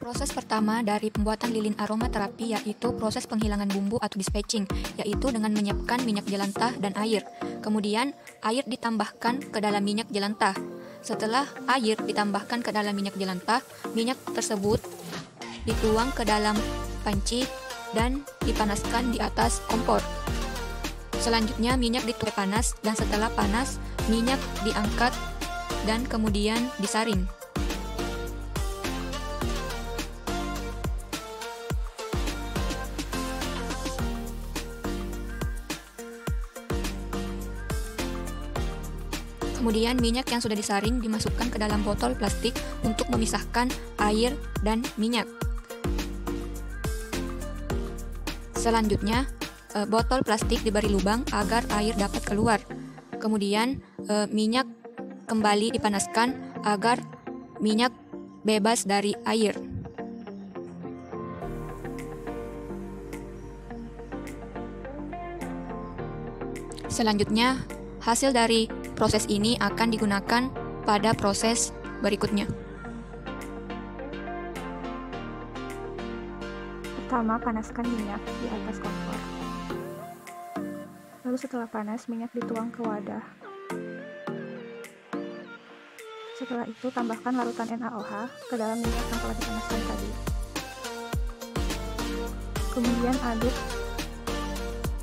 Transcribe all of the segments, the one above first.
Proses pertama dari pembuatan lilin aromaterapi yaitu proses penghilangan bumbu atau dispatching, yaitu dengan menyiapkan minyak jelantah dan air. Kemudian, air ditambahkan ke dalam minyak jelantah. Setelah air ditambahkan ke dalam minyak jelantah, minyak tersebut dituang ke dalam panci dan dipanaskan di atas kompor. Selanjutnya, minyak dituai panas dan setelah panas, minyak diangkat dan kemudian disaring. Kemudian minyak yang sudah disaring dimasukkan ke dalam botol plastik untuk memisahkan air dan minyak. Selanjutnya, botol plastik diberi lubang agar air dapat keluar. Kemudian, minyak kembali dipanaskan agar minyak bebas dari air. Selanjutnya, hasil dari proses ini akan digunakan pada proses berikutnya. Pertama, panaskan minyak di atas kompor. Lalu setelah panas, minyak dituang ke wadah. Setelah itu, tambahkan larutan NaOH ke dalam minyak yang telah dipanaskan tadi. Kemudian aduk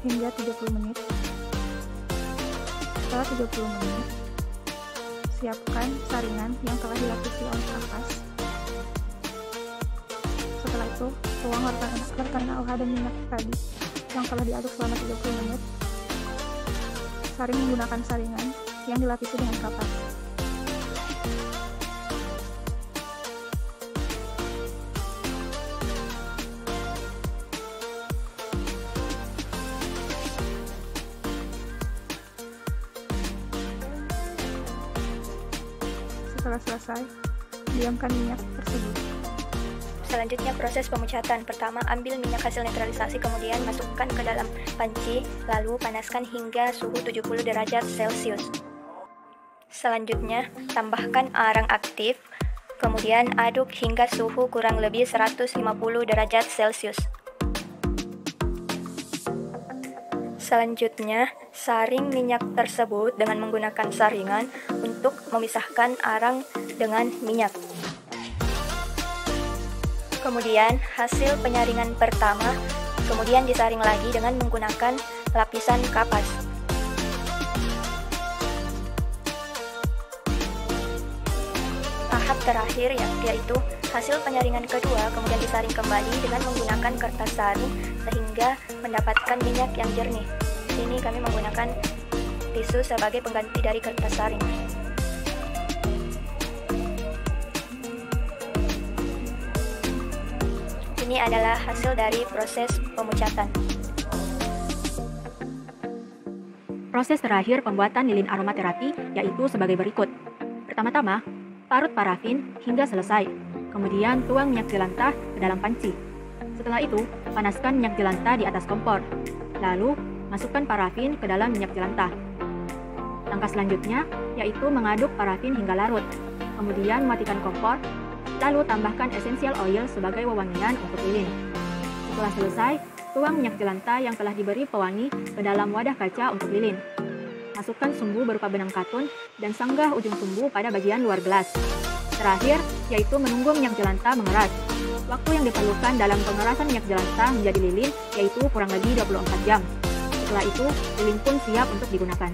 hingga 30 menit. Setelah 30 menit, siapkan saringan yang telah dilapisi oleh kapas. Setelah itu, tuang larutan NaOH dan minyak tadi yang telah diaduk selama 30 menit. Saring menggunakan saringan yang dilapisi dengan kapas. Setelah selesai, diamkan minyak tersebut. Selanjutnya proses pemucatan. Pertama, ambil minyak hasil netralisasi, kemudian masukkan ke dalam panci, lalu panaskan hingga suhu 70 derajat Celcius. Selanjutnya, tambahkan arang aktif, kemudian aduk hingga suhu kurang lebih 150 derajat Celcius. Selanjutnya, saring minyak tersebut dengan menggunakan saringan untuk memisahkan arang dengan minyak. Kemudian, hasil penyaringan pertama kemudian disaring lagi dengan menggunakan lapisan kapas. Tahap terakhir yaitu hasil penyaringan kedua kemudian disaring kembali dengan menggunakan kertas saring sehingga mendapatkan minyak yang jernih. Di sini kami menggunakan tisu sebagai pengganti dari kertas saring. Ini adalah hasil dari proses pemucatan. Proses terakhir pembuatan lilin aromaterapi yaitu sebagai berikut. Pertama-tama, parut parafin hingga selesai. Kemudian tuang minyak jelantah ke dalam panci. Setelah itu, panaskan minyak jelantah di atas kompor. Lalu, masukkan parafin ke dalam minyak jelantah. Langkah selanjutnya yaitu mengaduk parafin hingga larut. Kemudian matikan kompor. Lalu tambahkan essential oil sebagai wewangian untuk lilin. Setelah selesai, tuang minyak jelantah yang telah diberi pewangi ke dalam wadah kaca untuk lilin. Masukkan sumbu berupa benang katun dan sanggah ujung sumbu pada bagian luar gelas. Terakhir, yaitu menunggu minyak jelantah mengeras. Waktu yang diperlukan dalam pengerasan minyak jelantah menjadi lilin yaitu kurang lebih 24 jam. Setelah itu, lilin pun siap untuk digunakan.